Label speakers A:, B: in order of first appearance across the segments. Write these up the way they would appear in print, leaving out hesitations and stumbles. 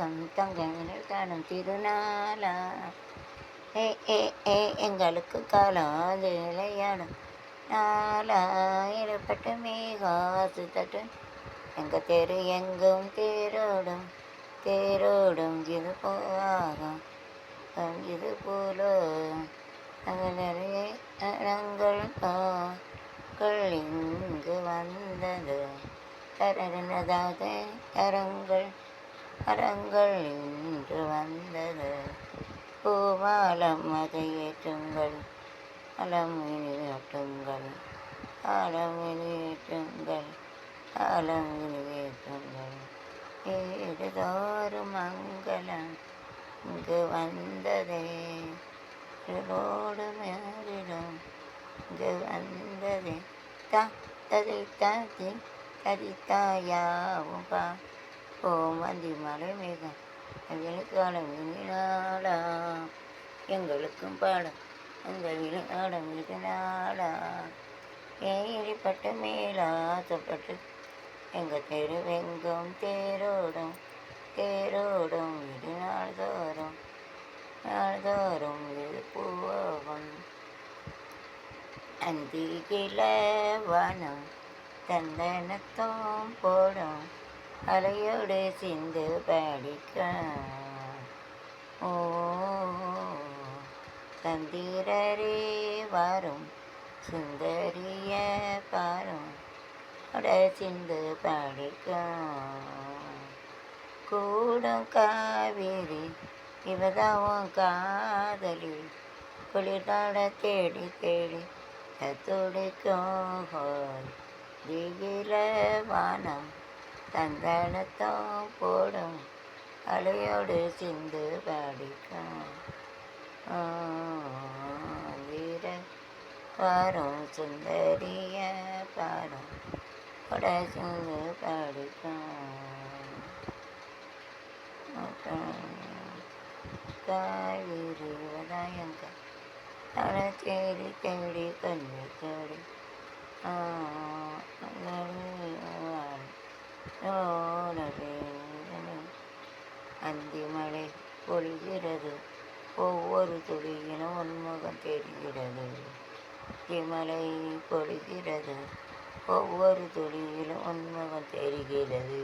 A: மேகம் தங்கமில் காணும் திருநாளா ஏ ஏ ஏ எங்களுக்கு காலம் விளையாடும் நாலாயிரப்பட்ட மேகாசு தட்டு எங்கள் தெரு எங்கும் தேரோடும் தேரோடும் இது போகும் இது போல நிறைய அரங்கள் இங்கு வந்தது தரனதாக அரங்கள் இன்று வந்தது பூமாலம் அதை ஏற்றுங்கள் அலமினியேற்றுங்கள் அலமினியேற்றுங்கள் அலமினியேற்றுங்கள் ஏடுதோறும் மங்களம் இங்கு வந்ததே மேலிடம் இங்கு வந்ததே ததி ததித்தாயாவும் பா மந்தி மலை மேகம் எங்களுக்கு வினாளா எங்களுக்கும் பாடம் எங்கள் விளையாடம் வினாளா ஏறிப்பட்ட மேலாசப்பட்டு எங்கள் தெருவெங்கும் தேரோடும் தேரோடும் இது நாள்தோறும் நாள்தோறும் இது பூவோகம் அந்திகில வனம் தந்தனத்தோம் போடும் அலையோடு சிந்து படிக்க ஓ சந்திரரே வரும் சுந்தரிய பாரும் அட சிந்து படிக்க கூடும் காவேரி இவதாவும் காதலி குளிர்தாட தேடி தேடி துடிக்கும் ஹோய் திகில வானம் தந்தனத்தம் போடும் அலையோடு சிந்து படிக்கும் வீர பாரும் சுந்தரிய பாரும் கொட சிந்து படிக்கும் காவிரி வதாயங்க தலை தேடி தேடி கண்ணு தேடி அந்திமலை பொழிகிறது ஒவ்வொரு துளியிலும் உன்முகம் தெரிகிறது அந்திமலை பொழிகிறது ஒவ்வொரு துளியிலும் உன்முகம் தெரிகிறது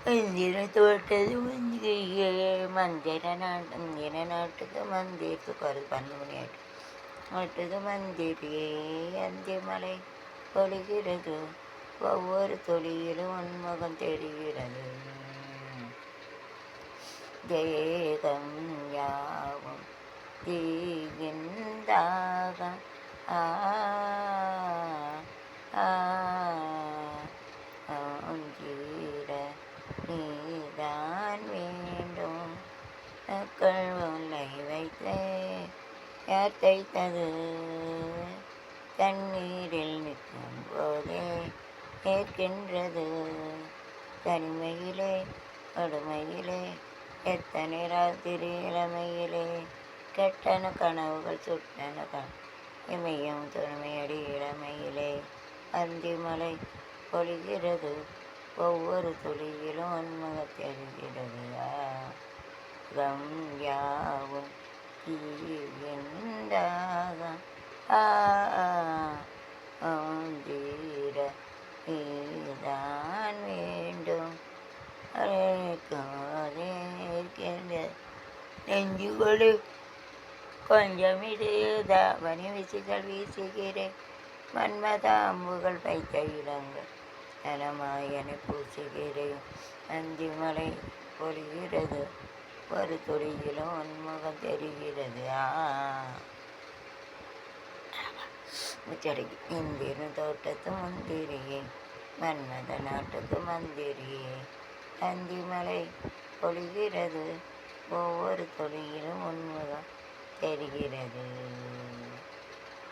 A: மந்திர தோட்டது மந்திரியே மந்திர நாட்டுக்கு மந்திரத்துக்கு வருது 12 மணி ஆகிட்டு நாட்டுக்கு மந்திரியே அந்திமலை பொழிகிறது ஒவ்வொரு தொழிலும் உன்முகம் தெரிகிறது தேகம் யாவும் தீகின்றாக ஆஞ்சீர நீதான் வேண்டும் மக்கள் உன்னை வைத்தே யார் தைத்தது தண்ணீரில் நிற்கும் போதே ஏற்கின்றது தனிமையிலே கொடுமையிலே எத்தனை ராத்திரி இளமையிலே கெட்டன கனவுகள் சுட்டன இமையும் துணைமையடி இளமையிலே அந்திமலை பொழிகிறது ஒவ்வொரு துளியிலும் உன்முகம் தெரிகிறது யாவும் தீவிந்தாக தீர நீதான் வேண்டும் இருக்கின்ற நெஞ்சுகொடு கொஞ்சம் இடையதாவணி விசிகள் வீசுகிறேன் மன்மத அம்புகள் வைத்த இடங்கள் நலமாயன பூசுகிறேன் அந்திமலை பொழிகிறது ஒரு துளியிலும் உன்முகம் தெரிகிறது உச்சரிக்கு இந்திரும் தோட்டத்து முந்திரியே மன்மத நாட்டுக்கு மந்திரியே அந்திமலை பொழிகிறது ஒவ்வொரு துளியிலும் உன்முகம் தெரிகிறது.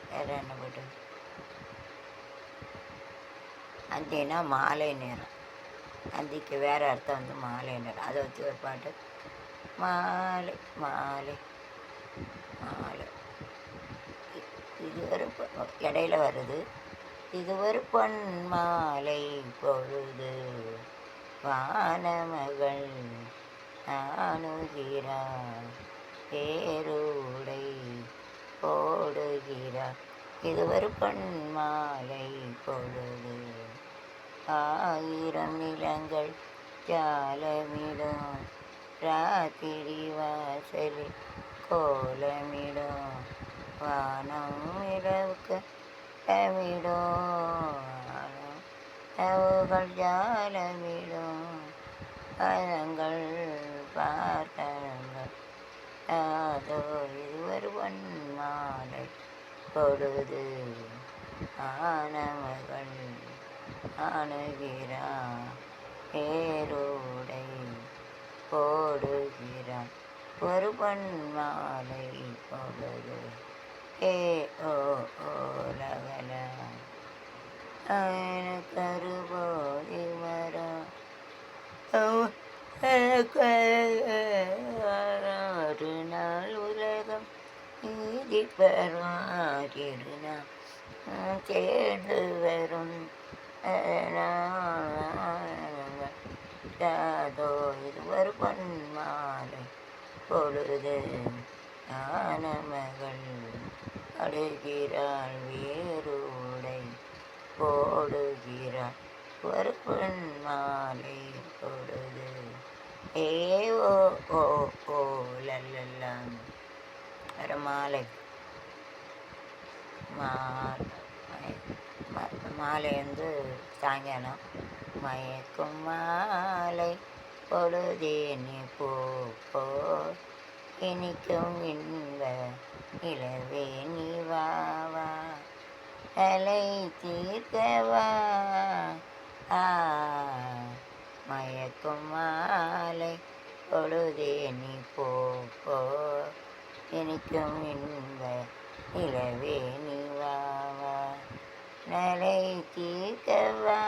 A: வேற என்ன பாட்டு? அந்தினா மாலை நேரம். அந்திக்கு வேறு அர்த்தம் வந்து மாலை நேரம். அதை வச்சு ஒரு பாட்டு. மாலை மாலை மாலை இது ஒரு இடையில வருது. இது ஒரு பொன் மாலை பொழுது வானமகள் காணுகிறார் பேருடை போடுகிறார். இது ஒரு பொன்மாலை பொழுது ஆயிரம் நிலங்கள் ஜாலமிடும் ராத்திரி வாசலில் கோலமிடும் வானம் இரவுக்கு தமிடும் இரவுகள் ஜாலமிடும் பழங்கள் பார்த்தங்கள் அதோ இது ஒரு பொன்மாலை பொழுது ஆனமகள் அணுகிறான் பேரோடை போடுகிறான் ஒரு பொன்மாலை பொழுது ஏ ஓ ஓலகல கருபோதி மரம் ஒரு நாள் உலகம் நீதி பெறாதிருநா சேர்ந்து வரும் யாதோ இது ஒரு பொன்மாலை பொழுது ஆனமகள் அடுகிறாள் வேறுடை போடுகிறாள் ஒரு பொன்மாலை பொழுது ஏ ஓ ஓ ஓ லல்லாம் ஒரு மாலை மாலை வந்து சாயங்காலம் மயக்கும் மாலை பொழுதேனி போ இனிக்கும் இன்ப நிலவே நீ வா அலை தீர்க்கவா மயக்கும் மாலை பொழுதேனி போ இனிக்கும் இன்ப நிலவே நீ வா நலை தீர்க்கவா.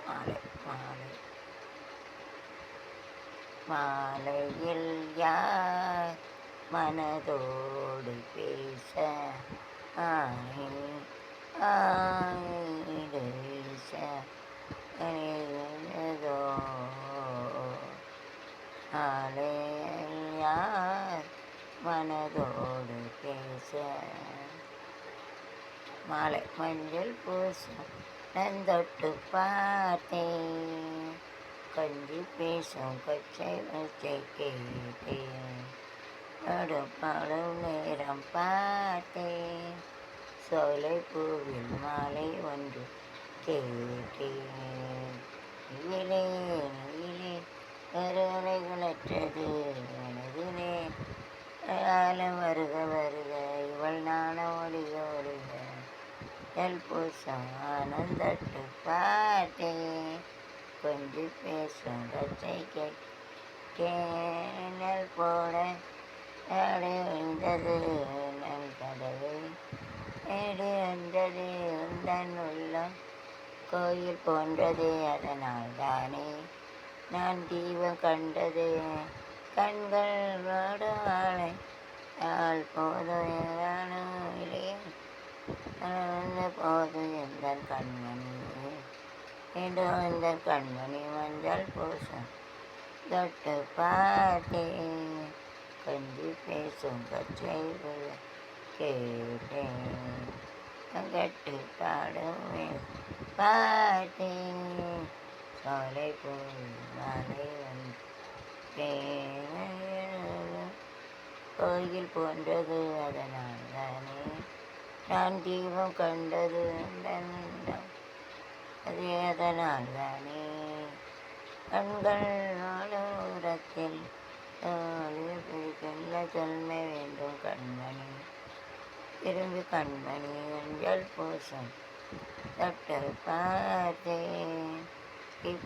A: மாலை மாலை மாலையில் யார் மனதோடு பேச ஆயிடுதோ மாலையில் யார் மனதோடு பேச மாலை மஞ்சள் பூசும் நந்தொட்டு பார்த்தேன் கொஞ்சி பேசும் கொச்சை வச்சை கேட்டேன் பாடும் நேரம் பார்த்தேன் சோலை பூவில் மாலை ஒன்று கேட்டேன் இவிலே இவிலே கருணைகளற்றது எனதிலே காலம் வருக வருக இவள் நாண ஒளிக ஒளிக எல் பூசம் ஆனந்தட்டு பார்த்தேன் கொஞ்சி பேசும் கச்சை கேட்டேனல் போட அடைந்தது நல் கதவை ஏடு வந்தது உந்தன் உள்ளம் கோயில் போன்றதே அதனால் தானே நான் தீபம் கண்டது கண்கள் வாடாளை ஆள் போதும் போது எந்த கண்மணி ஏதோ இந்த கண்மணி மஞ்சள் பூசம் தொட்டு பார்த்தேன் கொஞ்சி பேசும் கச்சை கேட்டேன் கட்டு பாடும் பார்த்தேன் சோலை போய் மாலை கோயில் போன்றது அதனால் தானே நான் தீபம் கண்டது அது அதனால் தானே கண்கள் ஆலோரத்தில் பிடிக்கின்ற தொன்மை வேண்டும் கண்மணி திரும்பி கண்மணி மஞ்சள் பூசம் தொட்டு பார்த்தேன்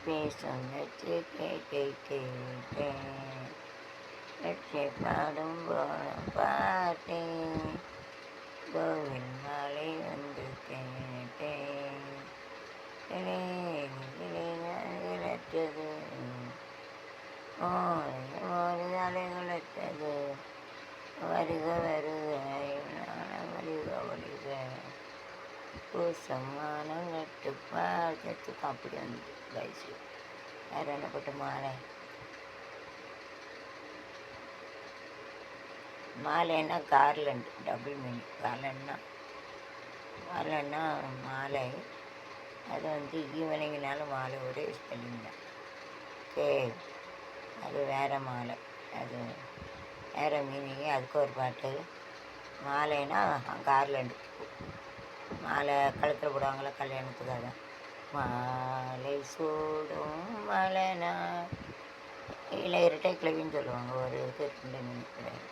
A: பேசும் வச்சு கேட்டேன் வெற்றி பாடும் போலும் பார்த்தேன் கோவில் மாலை வந்து கேட்டேன் இழைத்தது ஒரு அலைகளற்றது வருக வருக வருக வருக பூசம் மானம் கட்டு பார்த்ததுக்கு அப்படி வந்து வயசு வேறு என்ன போட்டு மாலை மாலைன்னா கார்லண்டு டபுள் மீனிங். கார்லன்னா மாலை, அது வந்து ஈவினிங்னாலும் மாலை ஒரே ஸ்பெல்லிங் தான். ஓகே, அது வேறு மாலை, அது வேறு மீனிங்கு. அதுக்கு ஒரு பாட்டு. மாலைன்னா கார்லண்டு மாலை கழுத்தில் போடுவாங்களே கல்யாணத்துக்காக. மாலை சூடும் மலைனா இல்லை இரட்டை கிளவின்னு சொல்லுவாங்க. ஒரு இது 2 மீனிங் கிடையாது,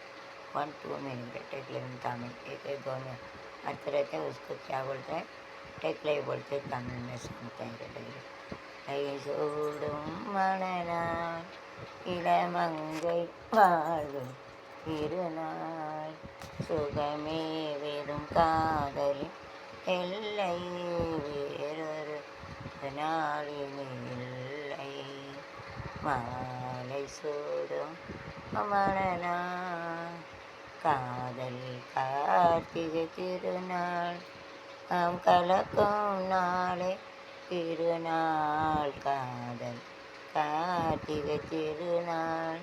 A: 1 2 मीनिंग है टेक्लेव में तमिल। एक एक दोनों अर्थ रहते हैं, उसको क्या बोलते हैं? टेक्लेव बोलते हैं, तमिल में सुनते हैं डेली। ஐசோடும் மணநாள் இளமங்கை வாழும் திருநாள் சுகமே வெறும் காதலின் எல்லை வேறொரு நாளினில்லை. மாலை சூடும் மணநாள் காதல் கார்த்திகை திருநாள் நாம் கலக்கும் நாளை திருநாள். காதல் கார்த்திகை திருநாள்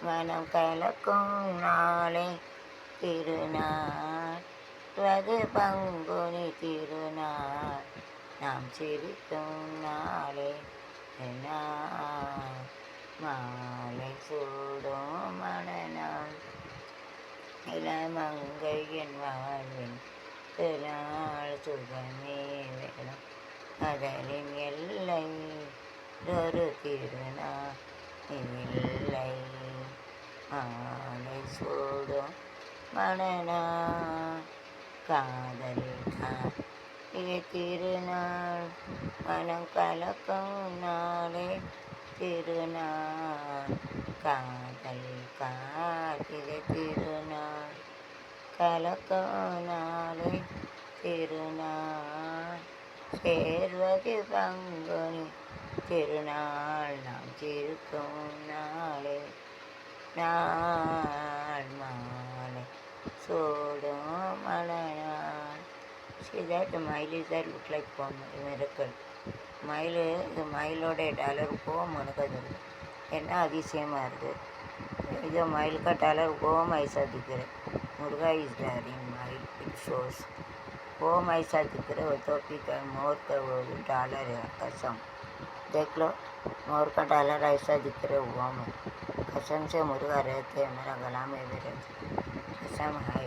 A: மனம் கலக்கும் நாளை திருநாள். வது பங்குனி திருநாள் நாம் சிரிக்கும் நாளை நாள். மாலை சூடும் மணநாள் இளமங்கையின் வாழ்வின் திருநாள் சுகமே வேணும் அதனின் எல்லை ஒரு திருநாள் இல்லை. மாலை சூடும் மணநாள் காதல் கார்த்திகை திருநாள் மனம் கலக்கும் நாளே திருநாள். காதல் கார்த்திகை திருநாள் கலக்கும் நாளே திருநாள். சேர்வது பங்குனி திருநாள் நாம் சிரிக்கும் நாளே நாள். மாலை சூடும் மணநாள். See that the mile is that look like poem, a miracle. மயில், இது மயிலோடைய டாலர் போம் உனக்கு அது என்ன அதிசயமாக இருக்குது. இது மயிலுக்கா டாலர் ஓம் ஐசா दिख मुर्गा इज डारिंग माइल इट शोज ओम ऐसा दिख रहा वो टोपी का मोर का वो डॉलर है कसम देख लो मोर का डॉलर ऐसा दिख रहा ओम है कसम से मुर्गा रहते हैं मेरा गला में भी रहते कसम है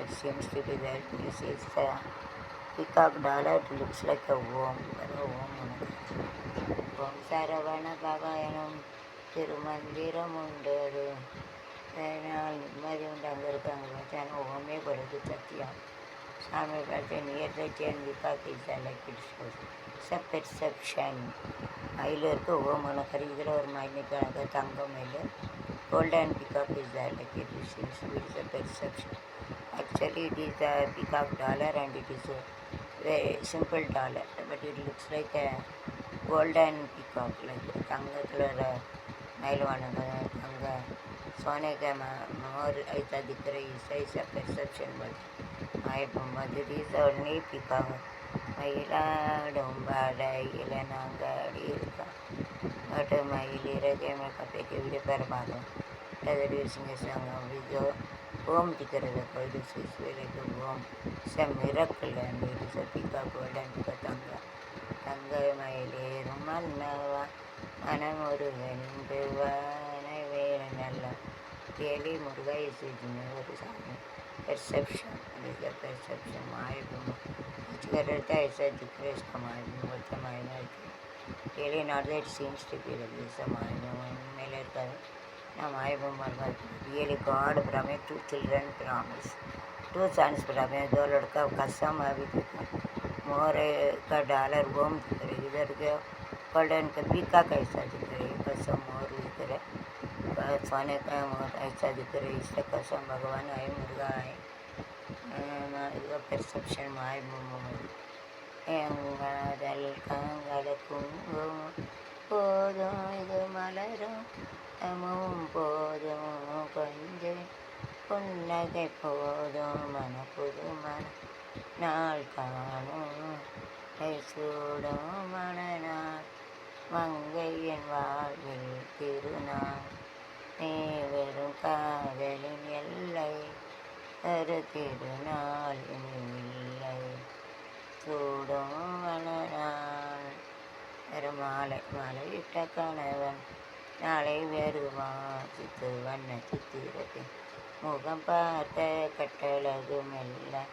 A: it seems to be that this is the peacock dollar it looks like a worm ஓம் சரவண பவனம் திருமந்திரம் உண்டு அது நாள் நிம்மதி உண்டு அங்கே இருக்காங்க வச்சாங்க ஓமே படுது சத்தியம் சாமி பார்த்து நியர் த சேன் விகாக் is like it's sub perception. மயில் இருக்குது ஓம் உனக்கு இதில் ஒரு மயில் நிற்கிறாங்க தங்க மயில் golden peacock is like it is it's a perception. Actually it is a peacock dollar and it is a very simple dollar but it looks like a golden peacock like tanga color nail वाला tanga सोने का मोर ऐसा दिख रही ऐसा perception but my mother is only peacock மயிலாடும் பாடையில் நாங்காடி இருக்கா but மயில் இறகை में कपे के वीडियो पर मारो सिंग संग वीडियो ओम दिख रहा कोई दूसरी सवेरे को ओम सब मिरकल है मेरी सभी का गोल्डन का तंगा மயிலேறும் மன்னவா மனம் ஒரு வென்புவானை வேறு நல்ல கேலி முருகா இசுஜின்னு ஒரு சாமி perception is the perception मायबम कुछ कर रहता है ऐसा दिख रहा है इसका मायबम बोलता मायना केली not that seems to be like this मायबम में लड़का ना मायबम मरवा really God promised 2 children promise 2 sons promise 2 लड़का कसम अभी देखा मोर का डॉलर बोम दिख रही इधर के गोल्डन का पीका कैसा दिख रही कसम मोर दिख रहे सोने का मोर ऐसा दिख रही इससे कसम भगवान आए मुर्गा आए பெர்செப்ஷன் மாய் எங்காதல் கங்கலக்கும் போதும் இது மலரும் தமும் போதும் கொஞ்சம் புன்னகை போதும் மன புது மன நாள் காணும் சூடும் மணநாள் மங்கையின் வாழ்வில் திருநாள் நீ வெறும் காதலின் எல்லை ஒரு திருநாள் இனி இல்லை சூடும் மணநாள் ஒரு மாலையிட்ட கணவன் நாளை வருவான் வண்ண சித்திரத்தின் முகம் பார்த்த கட்டழகும் இல்ல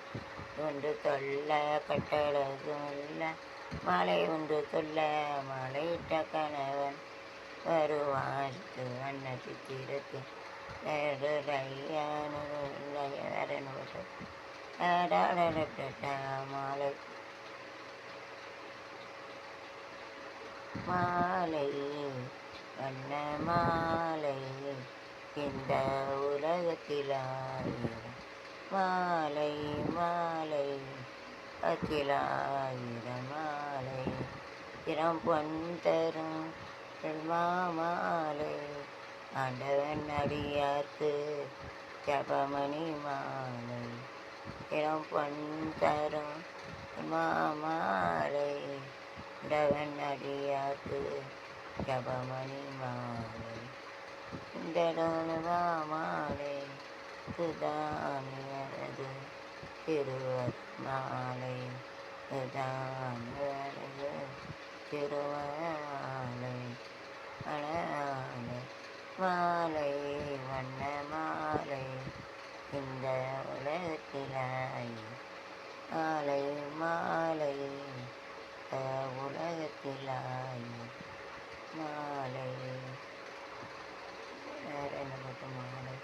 A: ஒன்று தொல்ல கட்டழகும் இல்ல மாலை ஒன்று சொல்ல மாலையிட்ட கணவன் வருவான் வண்ண சித்திரத்தின் மாலை மாலை வண்ண மாலை இந்த உலகத்திலாயிரம் மாலை மாலை அகிலாயிரம் மாலை திறம் பொன் தரும் மாலை ஆண்டவன் அடியார்க்கு ஜபமணி மாலை திறம் பொன் தரும் மாலை ஆண்டவன் அடியார்க்கு ஜபமணி மாலை இந்த மாலை துதானியது திருவர் மாலை துதானியது திருமாலை மணாலை மாலை வண்ண மாலை இந்த உலகத்திலாய் மாலை மாலை உலகத்திலாய் மாலை வேற என்ன மட்டும் மாலை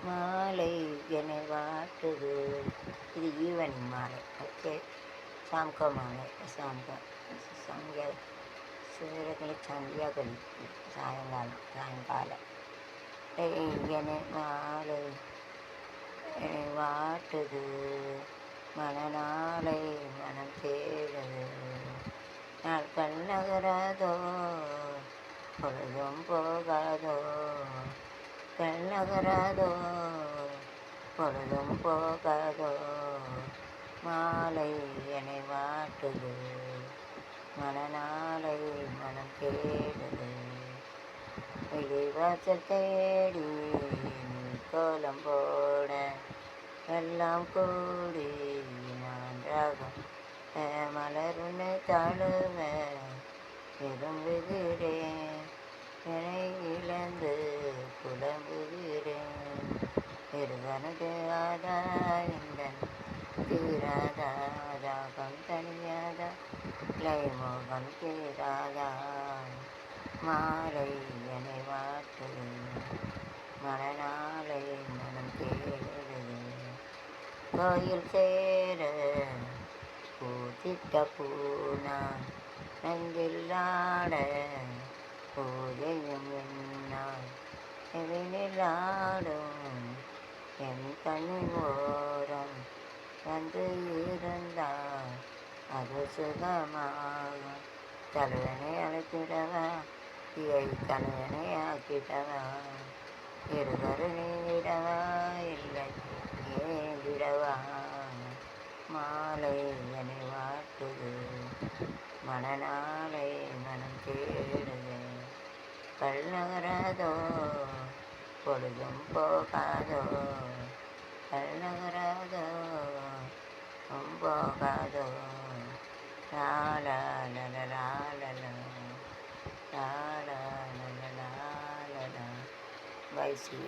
A: மாலை என்னை வாட்டுது இது ஈவினிங் மாலை ஓகே சாம்கா மாலை சந்தியா சூரியகளை சந்தியா கழித்து சாயங்காலம் என்னை மாலை என்னை வாட்டுது மனநாளை மனம் தேடுது நாட்கள் நகராதோ பொழுதும் போகாதோ நகராதோ பொழுதும் போகாதோ மாலை என்னை வாட்டுது மனநாளை மனம் தேடுது வெளிவாசல் தேடி நீ கோலம் போட எல்லாம் கூடி நான் ராகம் மலருனை தாழுவ விரும்புகிறேன் என்னை இழந்து புலம்புகிறேன் இருவனது ஆதாயந்தன் தீராதா ராகம் தனியாதா லைமோகம் தீராதா மாலை என்னை வாட்டுது மனநாளை மனம் தேடுது கோயில் சேர பூத்திட்ட பூனா நெஞ்சில்லாட பூஜையும் என்னால் எவினிலாடும் என் கண்ணின் ஓரம் வந்து இருந்தால் அது சுகமாகும் தலைவனை அழைத்திடவா தீயை தலைவனை ஆக்கிடவா இருவரு நீடவா இல்லை ஏந்திடவா மாலை என்னை வாட்டுது மனநாளை மனம் தேடுது கல்நகராதோ பொழுதும் போகாதோ கல்நகராதோ போகாதோ லாலா லலா லலா லாலா லலா லலா பை சி